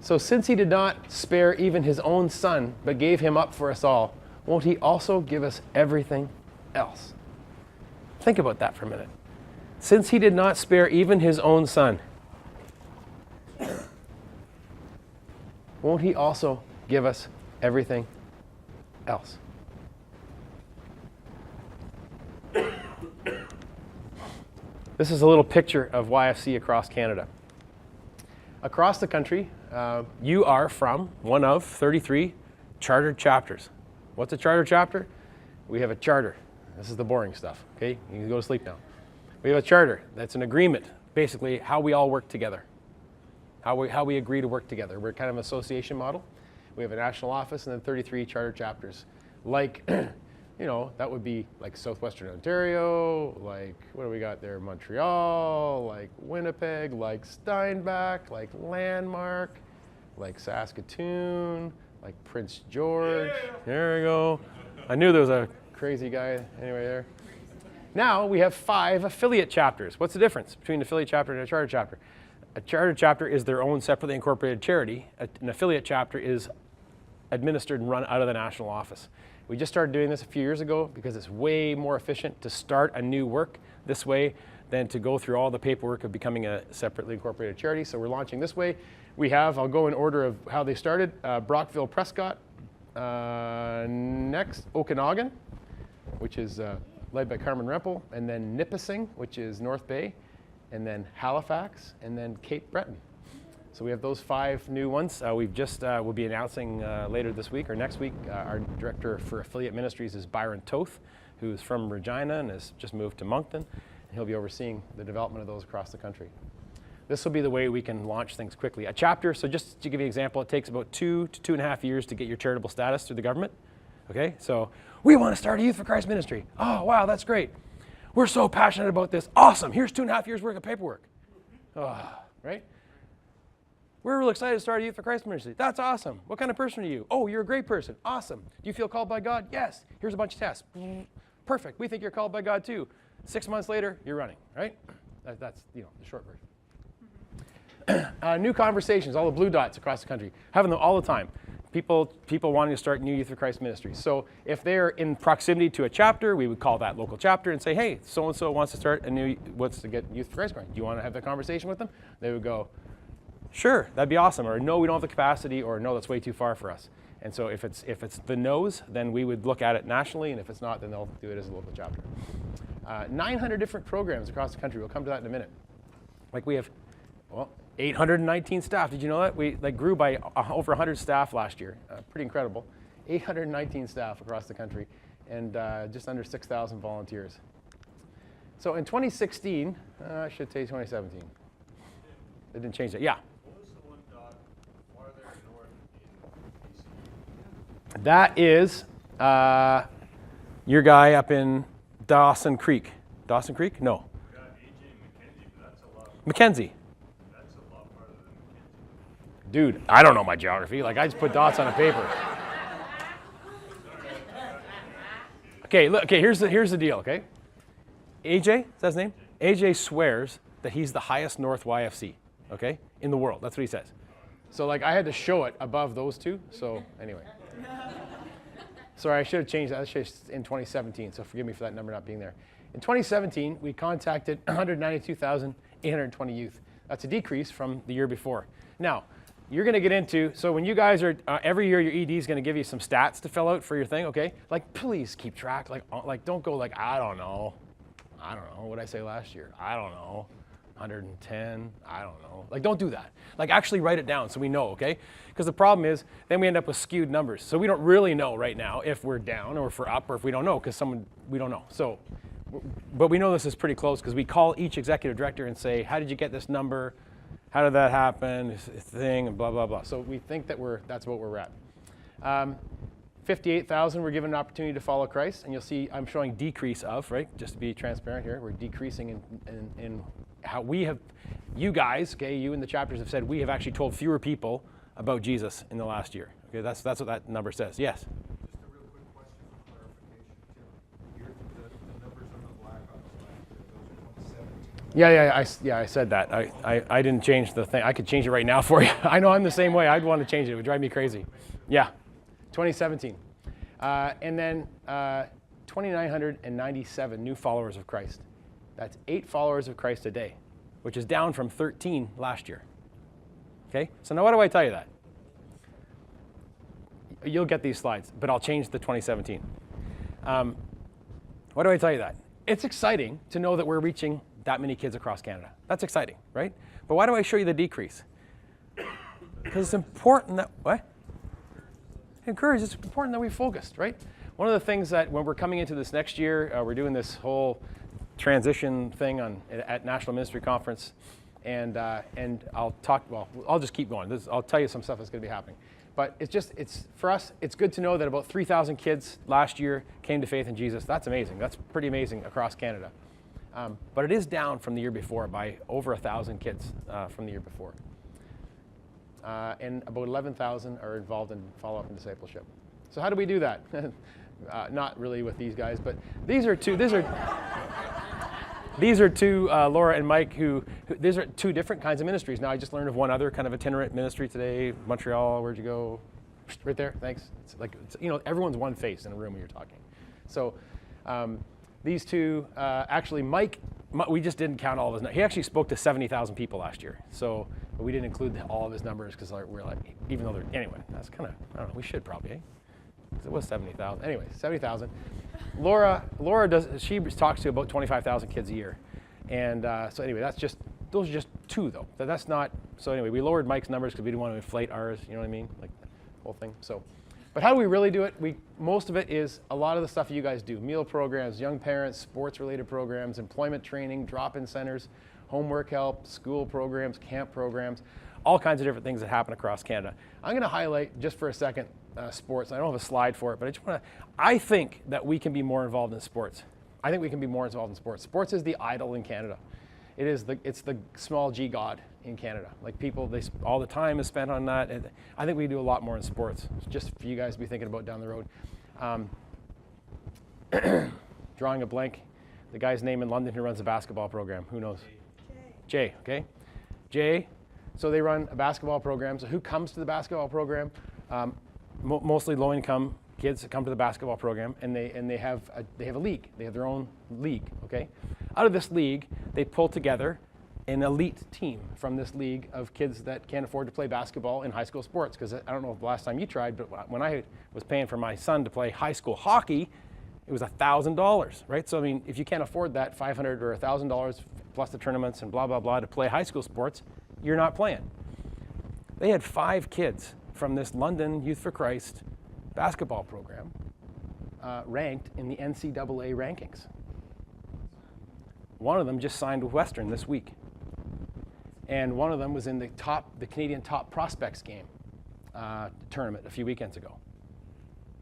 Speaker 1: So since he did not spare even his own Son, but gave him up for us all, won't he also give us everything else? Think about that for a minute. Since he did not spare even his own Son, won't he also give us everything else? This is a little picture of YFC across Canada. Across the country, you are from one of 33 chartered chapters. What's a charter chapter? We have a charter. This is the boring stuff, okay? You can go to sleep now. We have a charter. That's an agreement, basically how we all work together, how we agree to work together. We're kind of an association model. We have a national office and then 33 charter chapters. Like, that would be like Southwestern Ontario, like, what do we got there? Montreal, like Winnipeg, like Steinbach, like Landmark, like Saskatoon, like Prince George. Yeah. There we go. I knew there was a crazy guy anyway there. Now we have 5 affiliate chapters. What's the difference between an affiliate chapter and a charter chapter? A charter chapter is their own separately incorporated charity. An affiliate chapter is administered and run out of the national office. We just started doing this a few years ago because it's way more efficient to start a new work this way than to go through all the paperwork of becoming a separately incorporated charity. So we're launching this way. We have, I'll go in order of how they started, Brockville, Prescott, next Okanagan, which is led by Carmen Rempel, and then Nipissing, which is North Bay, and then Halifax, and then Cape Breton. So we have those 5 new ones. We've just, we'll be announcing later this week or next week, our director for affiliate ministries is Byron Toth, who's from Regina and has just moved to Moncton, and he'll be overseeing the development of those across the country. This will be the way we can launch things quickly. A chapter, so just to give you an example, it takes about 2 to 2.5 years to get your charitable status through the government. Okay, so we want to start a Youth for Christ ministry. Oh, wow, that's great. We're so passionate about this. Awesome, here's 2.5 years worth of paperwork. Oh, right? We're really excited to start a Youth for Christ ministry. That's awesome. What kind of person are you? Oh, you're a great person. Awesome. Do you feel called by God? Yes. Here's a bunch of tests. Perfect. We think you're called by God too. 6 months later, you're running, right? That's the short version. New conversations, all the blue dots across the country, having them all the time. People wanting to start new Youth for Christ ministries. So if they're in proximity to a chapter, we would call that local chapter and say, hey, so-and-so wants to start wants to get Youth for Christ going. Do you want to have that conversation with them? They would go, sure, that'd be awesome. Or no, we don't have the capacity, or no, that's way too far for us. And so if it's the no's, then we would look at it nationally, and if it's not, then they'll do it as a local chapter. 900 different programs across the country. We'll come to that in a minute. Like we have, 819 staff. Did you know that? We grew by over 100 staff last year. Pretty incredible. 819 staff across the country, and just under 6,000 volunteers. So in 2016, I should say 2017. They didn't change that. Yeah.
Speaker 2: What was the one dot farther north in BC?
Speaker 1: That is your guy up in Dawson Creek. Dawson Creek? No.
Speaker 2: You got AJ Mackenzie, but that's a lot.
Speaker 1: Mackenzie.
Speaker 2: That's a lot farther than Mackenzie.
Speaker 1: Dude, I don't know my geography. Like, I just put dots on a paper. Okay, look. Okay, here's the deal. Okay, AJ, is that his name? AJ swears that he's the highest North YFC. Okay, in the world. That's what he says. So like I had to show it above those two. So anyway. Sorry, I should have changed that. That should have in 2017, so forgive me for that number not being there. In 2017, we contacted 192,820 youth. That's a decrease from the year before. Now, you're going to get into, so when you guys are, every year your ED is going to give you some stats to fill out for your thing, okay? Like, please keep track. Like don't go like, I don't know. What did I say last year? I don't know. 110, I don't know. Like, don't do that. Like, actually write it down so we know, okay? Because the problem is, then we end up with skewed numbers. So we don't really know right now if we're down or if we're up or if we don't know because we don't know. So, but we know this is pretty close because we call each executive director and say, how did you get this number? How did that happen? This thing, and blah, blah, blah. So we think that that's what we're at. 58,000 were given an opportunity to follow Christ. And you'll see I'm showing decrease of, right? Just to be transparent here. We're decreasing in how we have, you guys, okay, you in the chapters have said we have actually told fewer people about Jesus in the last year. Okay, that's what that number says. Yes?
Speaker 3: Just a real quick question for clarification, Tim. The numbers on the black on the slide, those are 2017.
Speaker 1: Yeah, I said that. I didn't change the thing. I could change it right now for you. I know I'm the same way. I'd want to change it. It would drive me crazy. Yeah, 2017. And then 2,997 new followers of Christ. That's 8 followers of Christ a day, which is down from 13 last year. Okay, so now why do I tell you that? You'll get these slides, but I'll change the 2017. Why do I tell you that? It's exciting to know that we're reaching that many kids across Canada. That's exciting, right? But why do I show you the decrease? Because it's important that, what? Encourage, it's important that we focused, right? One of the things that when we're coming into this next year, we're doing this whole transition thing at National Ministry Conference, and I'll talk. Well, I'll just keep going. I'll tell you some stuff that's going to be happening. But it's for us. It's good to know that about 3,000 kids last year came to faith in Jesus. That's amazing. That's pretty amazing across Canada. But it is down from the year before by over 1,000 kids from the year before, and about 11,000 are involved in follow-up and discipleship. So how do we do that? Not really with these guys, but these are two. These are two, Laura and Mike, these are 2 different kinds of ministries. Now, I just learned of one other kind of itinerant ministry today, Montreal. Where'd you go? Right there, thanks. It's like, everyone's one face in a room when you're talking. So these 2, actually, Mike, we just didn't count all of his numbers. He actually spoke to 70,000 people last year. So but we didn't include all of his numbers because we're like, even though they're, anyway, that's kind of, I don't know, we should probably, eh? It was 70,000. Anyway, 70,000. Laura she talks to about 25,000 kids a year. And so anyway, those are just 2 though. That's not, so anyway, we lowered Mike's numbers because we didn't want to inflate ours, you know what I mean? Like the whole thing. So, but how do we really do it? Most of it is a lot of the stuff you guys do. Meal programs, young parents, sports related programs, employment training, drop-in centers, homework help, school programs, camp programs, all kinds of different things that happen across Canada. I'm going to highlight just for a second sports. I don't have a slide for it, but I think that we can be more involved in sports. I think we can be more involved in sports. Sports is the idol in Canada. It's the small g god in Canada. Like people, all the time is spent on that. And I think we do a lot more in sports. Just for you guys to be thinking about down the road. Drawing a blank. The guy's name in London who runs a basketball program. Who knows? Jay, okay? Jay. So they run a basketball program. So who comes to the basketball program? Mostly low-income kids that come to the basketball program, and they have a league. They have their own league, okay? Out of this league, they pull together an elite team from this league of kids that can't afford to play basketball in high school sports. Because I don't know if the last time you tried, but when I was paying for my son to play high school hockey, it was $1,000, right? So I mean, if you can't afford that $500 or $1,000 plus the tournaments and blah, blah, blah to play high school sports, you're not playing. They had 5 kids from this London Youth for Christ basketball program ranked in the NCAA rankings. One of them just signed with Western this week. And one of them was in the Canadian Top Prospects game tournament a few weekends ago.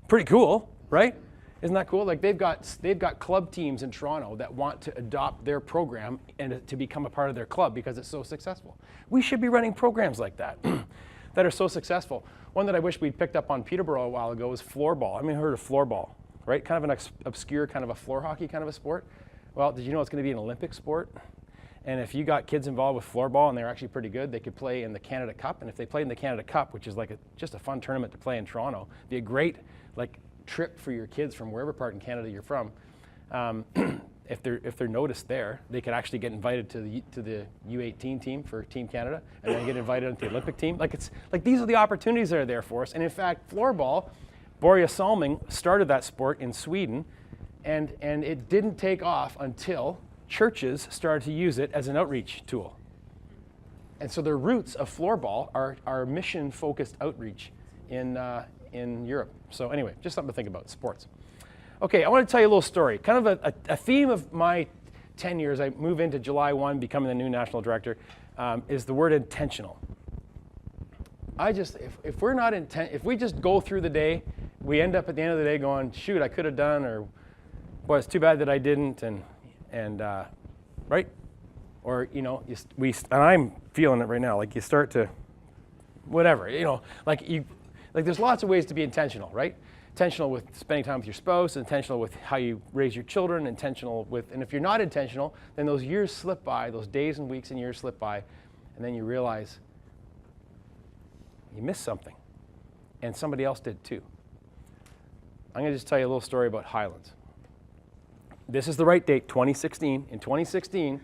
Speaker 1: Pretty cool, right? Isn't that cool? Like they've got club teams in Toronto that want to adopt their program and to become a part of their club because it's so successful. We should be running programs like that that are so successful. One that I wish we'd picked up on Peterborough a while ago was floorball. I mean, I heard of floorball, right? Kind of an obscure kind of a floor hockey kind of a sport. Well, did you know it's going to be an Olympic sport? And if you got kids involved with floorball and they're actually pretty good, they could play in the Canada Cup. And if they played in the Canada Cup, which is like just a fun tournament to play in Toronto, it'd be a great like trip for your kids from wherever part in Canada you're from. If they're noticed there, they could actually get invited to the U18 team for Team Canada, and then get invited into the Olympic team. Like these are the opportunities that are there for us. And in fact, floorball, Börje Salming started that sport in Sweden, and it didn't take off until churches started to use it as an outreach tool. And so the roots of floorball are mission-focused outreach in Europe. So anyway, just something to think about, sports. Okay, I want to tell you a little story. Kind of a theme of my 10 years, I move into July 1, becoming the new national director, is the word intentional. If we're not if we just go through the day, we end up at the end of the day going, shoot, I could have done, or boy, it's too bad that I didn't, and right? Or, you know, and I'm feeling it right now, like you start to, whatever, you know, like there's lots of ways to be intentional, right? Intentional with spending time with your spouse, intentional with how you raise your children, intentional with, and if you're not intentional, then those years slip by, those days and weeks and years slip by, and then you realize you missed something, and somebody else did too. I'm going to just tell you a little story about Highlands. This is the right date, 2016. In 2016,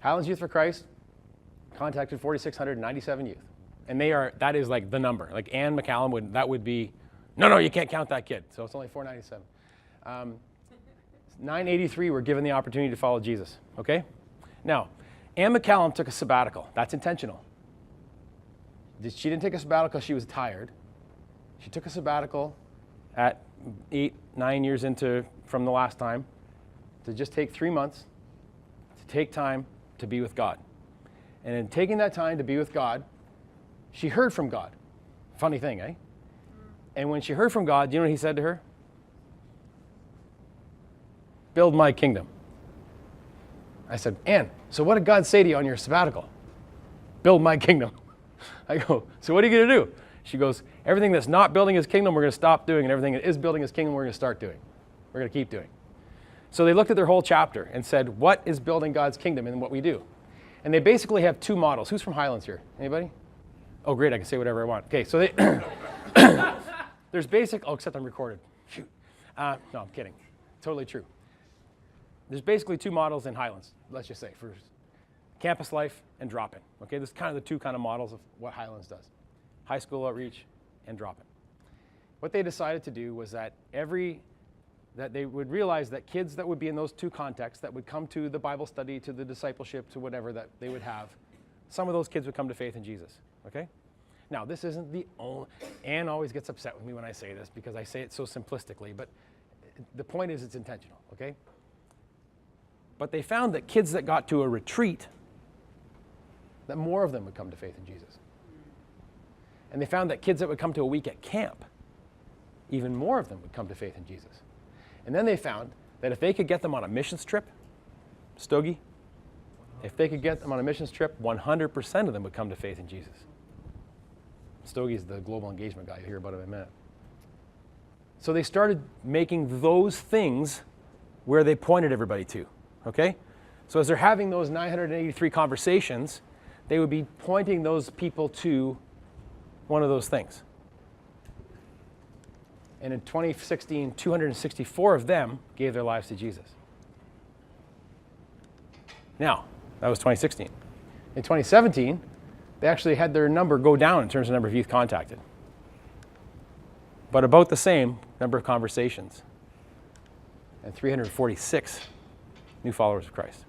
Speaker 1: Highlands Youth for Christ contacted 4,697 youth. And that is like the number. Like Ann McCallum that would be, no, you can't count that kid. So it's only 497. 983 were given the opportunity to follow Jesus, okay? Now, Ann McCallum took a sabbatical. That's intentional. She didn't take a sabbatical, she was tired. She took a sabbatical at 8, 9 years from the last time to just take 3 months to take time to be with God. And in taking that time to be with God, she heard from God. Funny thing, eh? And when she heard from God, do you know what he said to her? Build my kingdom. I said, Ann, so what did God say to you on your sabbatical? Build my kingdom. I go, so what are you going to do? She goes, everything that's not building his kingdom, we're going to stop doing, and everything that is building his kingdom, we're going to start doing. We're going to keep doing. So they looked at their whole chapter and said, what is building God's kingdom and what we do? And they basically have two models. Who's from Highlands here? Anybody? Oh, great, I can say whatever I want. Okay, so there's except I'm recorded. Shoot. No, I'm kidding. Totally true. There's basically two models in Highlands, let's just say, for campus life and drop-in. Okay, this is kind of the two kind of models of what Highlands does. High school outreach and drop-in. What they decided to do was that they would realize that kids that would be in those two contexts, that would come to the Bible study, to the discipleship, to whatever that they would have, some of those kids would come to faith in Jesus, okay? Now, this isn't the only, Anne always gets upset with me when I say this because I say it so simplistically, but the point is it's intentional, okay? But they found that kids that got to a retreat, that more of them would come to faith in Jesus. And they found that kids that would come to a week at camp, even more of them would come to faith in Jesus. And then they found that if they could get them on a missions trip, Stogie, if they could get them on a missions trip, 100% of them would come to faith in Jesus. Stogie's the global engagement guy. You'll hear about him in a minute. So they started making those things where they pointed everybody to, okay? So as they're having those 983 conversations, they would be pointing those people to one of those things. And in 2016, 264 of them gave their lives to Jesus. Now, that was 2016. In 2017, they actually had their number go down in terms of number of youth contacted. But about the same number of conversations. And 346 new followers of Christ.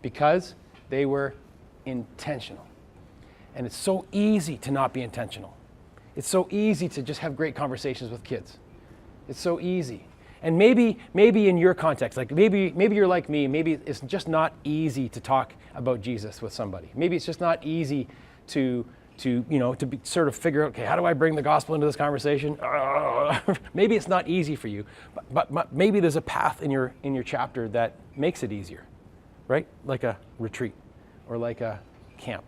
Speaker 1: Because they were intentional. And it's so easy to not be intentional. It's so easy to just have great conversations with kids. It's so easy. And maybe in your context, like maybe you're like me, maybe it's just not easy to talk about Jesus with somebody. Maybe it's just not easy to sort of figure out, okay, how do I bring the gospel into this conversation? Maybe it's not easy for you, but maybe there's a path in your chapter that makes it easier, right? Like a retreat or like a camp,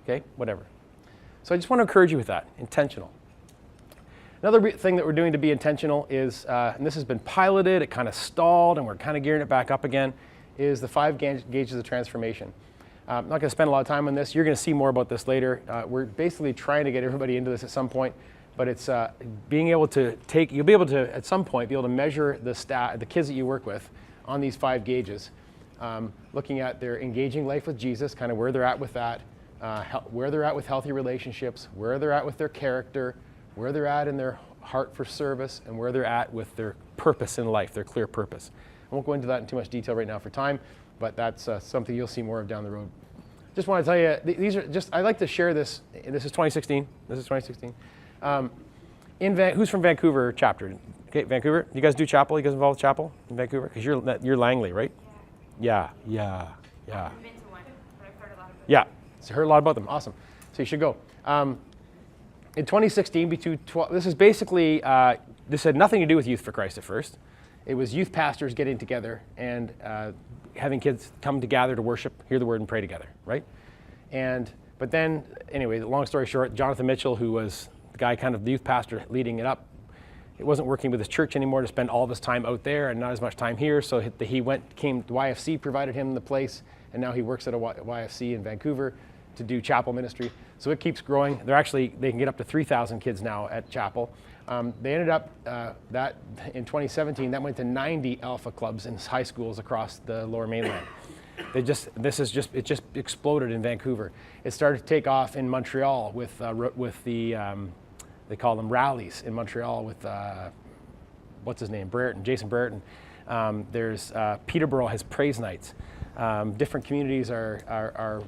Speaker 1: okay, whatever. So I just want to encourage you with that, intentional. Another thing that we're doing to be intentional is, and this has been piloted, it kind of stalled, and we're kind of gearing it back up again, is the 5 gauges of transformation. I'm not going to spend a lot of time on this. You're going to see more about this later. We're basically trying to get everybody into this at some point, but it's being able to you'll be able to, at some point, be able to measure the kids that you work with on these 5 gauges, looking at their engaging life with Jesus, kind of where they're at with that, where they're at with healthy relationships, where they're at with their character, where they're at in their heart for service, and where they're at with their purpose in life, their clear purpose. I won't go into that in too much detail right now for time, but that's something you'll see more of down the road. Just want to tell you, these are just, I like to share this. This is 2016. This is 2016. Who's from Vancouver chapter? Okay, Vancouver. You guys do chapel? You guys involved with chapel in Vancouver? Because you're Langley, right? Yeah.
Speaker 4: I've been to one, but I've heard a lot of it.
Speaker 1: Yeah, so heard a lot about them. Awesome. So you should go. In 2016, this is basically, this had nothing to do with Youth for Christ at first. It was youth pastors getting together and having kids come together to worship, hear the word, and pray together, right? But then, anyway, long story short, Jonathan Mitchell, who was the guy, kind of the youth pastor leading it up, it wasn't working with his church anymore to spend all of his time out there and not as much time here. So YFC provided him the place, and now he works at a YFC in Vancouver to do chapel ministry. So it keeps growing. They can get up to 3,000 kids now at chapel. They ended up that in 2017 that went to 90 Alpha clubs in high schools across the Lower Mainland. It just exploded in Vancouver. It started to take off in Montreal with the they call them rallies in Montreal with what's his name, Jason Brereton. There's Peterborough has praise nights. Different communities are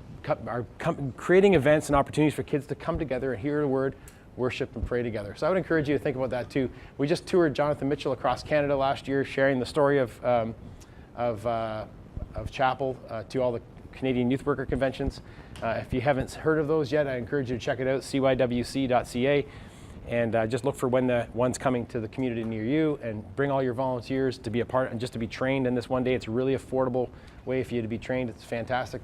Speaker 1: creating events and opportunities for kids to come together and hear the word, worship, and pray together. So I would encourage you to think about that too. We just toured Jonathan Mitchell across Canada last year, sharing the story of chapel to all the Canadian Youth Worker Conventions. If you haven't heard of those yet, I encourage you to check it out, cywc.ca, and just look for when the one's coming to the community near you, and bring all your volunteers to be a part and just to be trained in this one day. It's a really affordable way for you to be trained. It's fantastic.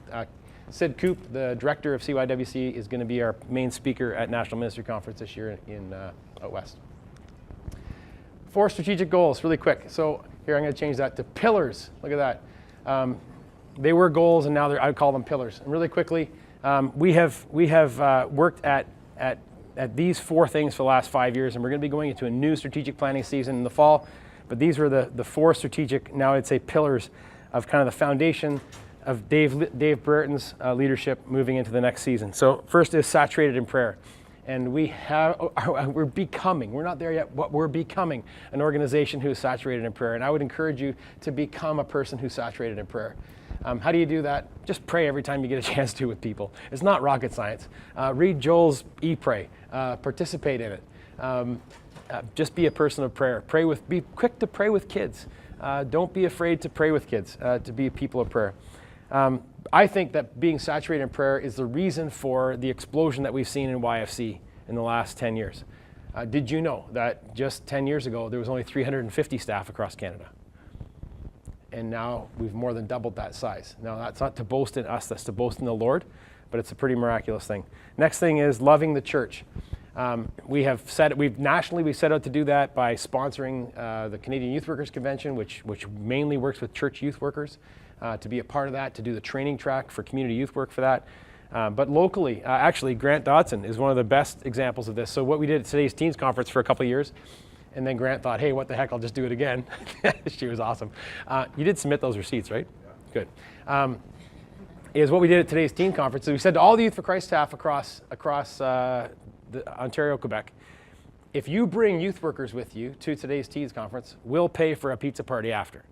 Speaker 1: Sid Coop, the director of CYWC, is going to be our main speaker at National Ministry Conference this year in out west. 4 strategic goals, really quick. So here I'm going to change that to pillars. Look at that. They were goals, and now I would call them pillars. And really quickly, we have worked at these 4 things for the last 5 years, and we're going to be going into a new strategic planning season in the fall. But these were the 4 strategic, now I'd say, pillars of kind of the foundation of Dave Brereton's leadership moving into the next season. So first is saturated in prayer. And we're becoming, we're not there yet, but we're becoming an organization who is saturated in prayer. And I would encourage you to become a person who's saturated in prayer. How do you do that? Just pray every time you get a chance to with people. It's not rocket science. Read Joel's e-pray. Participate in it. Just be a person of prayer. Be quick to pray with kids. Don't be afraid to pray with kids, to be people of prayer. I think that being saturated in prayer is the reason for the explosion that we've seen in YFC in the last 10 years. Did you know that just 10 years ago there was only 350 staff across Canada? And now we've more than doubled that size. Now that's not to boast in us, that's to boast in the Lord, but it's a pretty miraculous thing. Next thing is loving the church. We've nationally set out to do that by sponsoring the Canadian Youth Workers Convention, which mainly works with church youth workers, to be a part of that, to do the training track for community youth work for that. But locally, actually, Grant Dodson is one of the best examples of this. So what we did at today's Teens Conference for a couple of years, and then Grant thought, hey, what the heck, I'll just do it again. She was awesome. You did submit those receipts, right? Yeah. Good. Is what we did at today's Teen Conference. So we said to all the Youth for Christ staff across Ontario, Quebec, if you bring youth workers with you to today's Teens Conference, we'll pay for a pizza party after.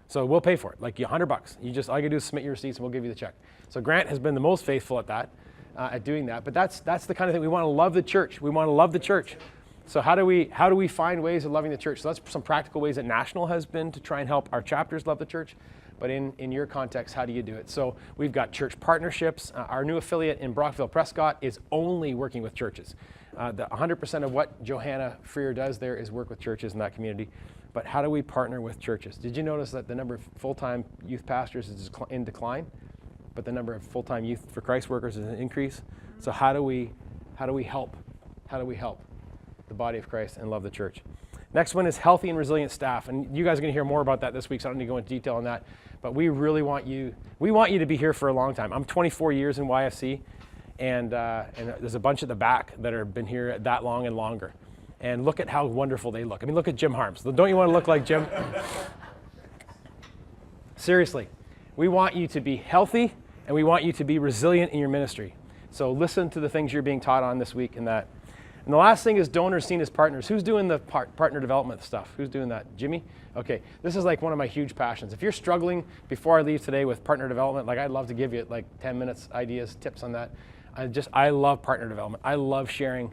Speaker 1: So we'll pay for it, like $100. All you can do is submit your receipts and we'll give you the check. So Grant has been the most faithful at that, at doing that. But that's the kind of thing we want to love the church. We want to love the church. So how do we find ways of loving the church? So that's some practical ways that National has been to try and help our chapters love the church. But in your context, how do you do it? So we've got church partnerships. Our new affiliate in Brockville Prescott is only working with churches. 100% of what Johanna Freer does there is work with churches in that community. But how do we partner with churches? Did you notice that the number of full-time youth pastors is in decline, but the number of full-time Youth for Christ workers is an increase? So how do we help? How do we help the body of Christ and love the church? Next one is healthy and resilient staff. And you guys are going to hear more about that this week, so I don't need to go into detail on that. But we really want you, to be here for a long time. I'm 24 years in YFC, and there's a bunch at the back that have been here that long and longer. And look at how wonderful they look. I mean, look at Jim Harms. Don't you want to look like Jim? Seriously, we want you to be healthy, and we want you to be resilient in your ministry. So listen to the things you're being taught on this week in that. And the last thing is donors seen as partners. Who's doing the partner development stuff? Who's doing that? Jimmy? Okay, this is like one of my huge passions. If you're struggling before I leave today with partner development, like I'd love to give you like 10 minutes, ideas, tips on that. I love partner development. I love sharing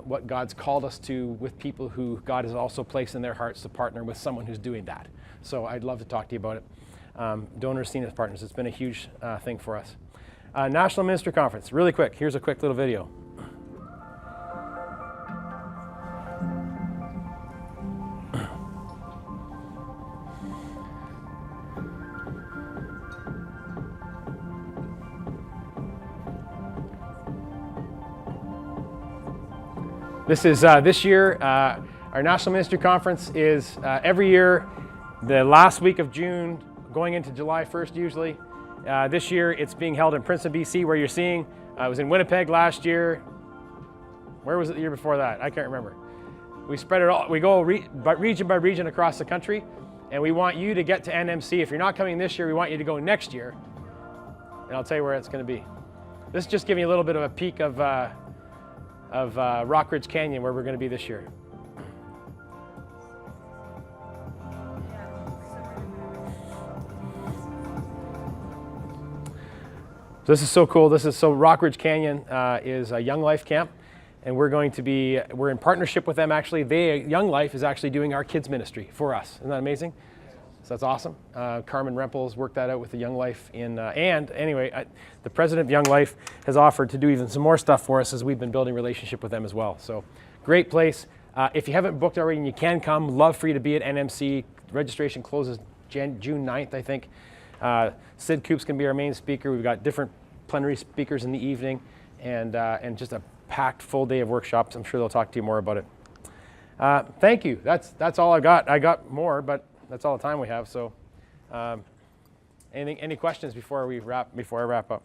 Speaker 1: what God's called us to with people who God has also placed in their hearts to partner with someone who's doing that. So I'd love to talk to you about it. Donors seen as partners. It's been a huge thing for us. National Minister Conference, really quick. Here's a quick little video. This is this year, our National Ministry Conference is every year, the last week of June, going into July 1st usually. This year it's being held in Princeton, BC, where you're seeing. I was in Winnipeg last year. Where was it the year before that? I can't remember. We spread it all. We go region by region across the country, and we want you to get to NMC. If you're not coming this year, we want you to go next year, and I'll tell you where it's going to be. This is just giving you a little bit of a peek of Rock Ridge Canyon, where we're going to be this year. So this is so cool. Rock Ridge Canyon is a Young Life camp, and we're in partnership with them actually. Young Life is actually doing our kids ministry for us. Isn't that amazing? So that's awesome. Carmen Rempels worked that out with the Young Life the president of Young Life has offered to do even some more stuff for us as we've been building a relationship with them as well. So great place. If you haven't booked already and you can come, love for you to be at NMC. Registration closes June 9th, I think. Sid Coop's going to be our main speaker. We've got different plenary speakers in the evening and just a packed full day of workshops. I'm sure they'll talk to you more about it. Thank you. That's all I got. I got more, but that's all the time we have. So, any questions before I wrap up?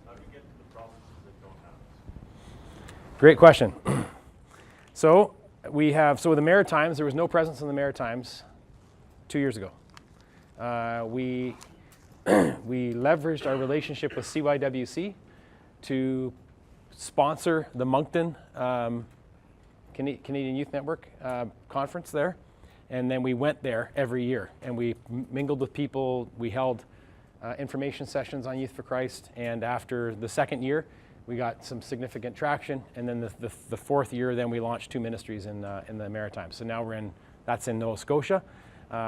Speaker 2: How do we get to the provinces that don't have this?
Speaker 1: Great question. So the Maritimes, there was no presence in the Maritimes 2 years ago. We leveraged our relationship with CYWC to sponsor the Moncton Canadian Youth Network conference there, and then we went there every year and we mingled with people. We held information sessions on Youth for Christ, and after the second year we got some significant traction, and then the fourth year then we launched 2 ministries in the Maritimes. So now that's in Nova Scotia.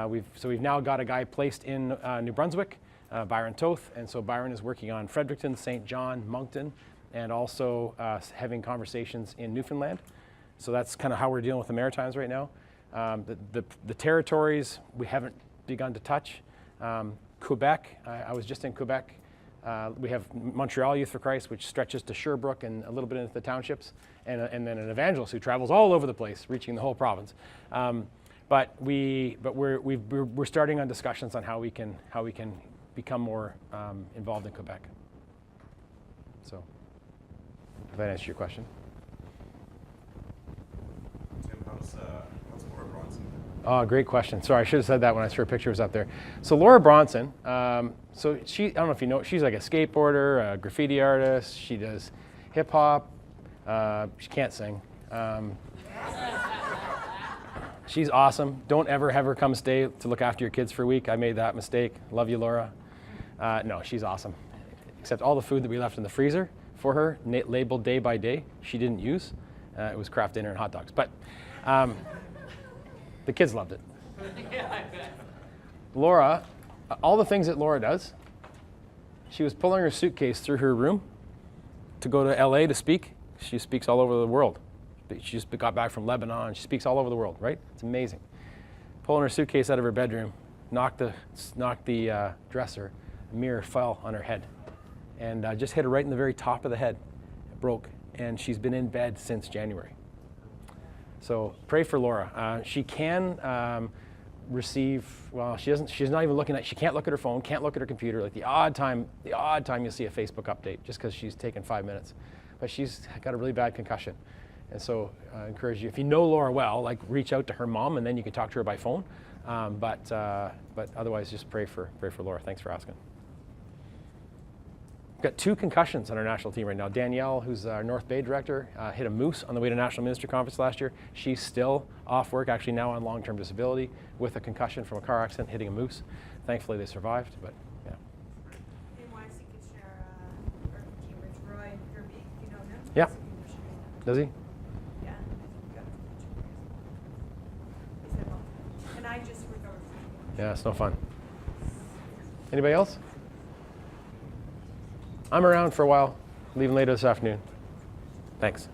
Speaker 1: We've now got a guy placed in New Brunswick, Byron Toth, and so Byron is working on Fredericton, St. John, Moncton, and also having conversations in Newfoundland. So that's kind of how we're dealing with the Maritimes right now. The territories we haven't begun to touch. Quebec, I was just in Quebec. We have Montreal Youth for Christ, which stretches to Sherbrooke and a little bit into the townships, and then an evangelist who travels all over the place, reaching the whole province. But we're starting on discussions on how we can become more involved in Quebec. So, if that answers your question.
Speaker 3: Tim, how's Laura Bronson?
Speaker 1: Oh, great question. Sorry, I should have said that when I saw her picture was up there. So Laura Bronson, so I don't know if you know, she's like a skateboarder, a graffiti artist. She does hip hop. She can't sing. She's awesome. Don't ever have her come stay to look after your kids for a week. I made that mistake. Love you, Laura. No, she's awesome. Except all the food that we left in the freezer for her, labeled day by day, she didn't use. It was Kraft dinner and hot dogs. But the kids loved it. Laura, all the things that Laura does, she was pulling her suitcase through her room to go to LA to speak. She speaks all over the world. She just got back from Lebanon. She speaks all over the world, right? It's amazing. Pulling her suitcase out of her bedroom, knocked the dresser, a mirror fell on her head, and just hit her right in the very top of the head. It broke, and she's been in bed since January. So pray for Laura. She can receive, well, she's not even looking at, she can't look at her phone, can't look at her computer, like the odd time you'll see a Facebook update just because she's taken 5 minutes. But she's got a really bad concussion. And so I encourage you, if you know Laura well, like reach out to her mom and then you can talk to her by phone. But otherwise just pray for Laura. Thanks for asking. We've got 2 concussions on our national team right now. Danielle, who's our North Bay director, hit a moose on the way to National Minister Conference last year. She's still off work, actually now on long-term disability with a concussion from a car accident hitting a moose. Thankfully they survived, but yeah.
Speaker 5: One YFC Commissioner or Cambridge, Roy Kirby, you know him?
Speaker 1: Yeah.
Speaker 5: He's a commissioner.
Speaker 1: Does he?
Speaker 5: Yeah. He said, well, and I just recovered.
Speaker 1: Yeah, it's no fun. Anybody else? I'm around for a while, leaving later this afternoon. Thanks.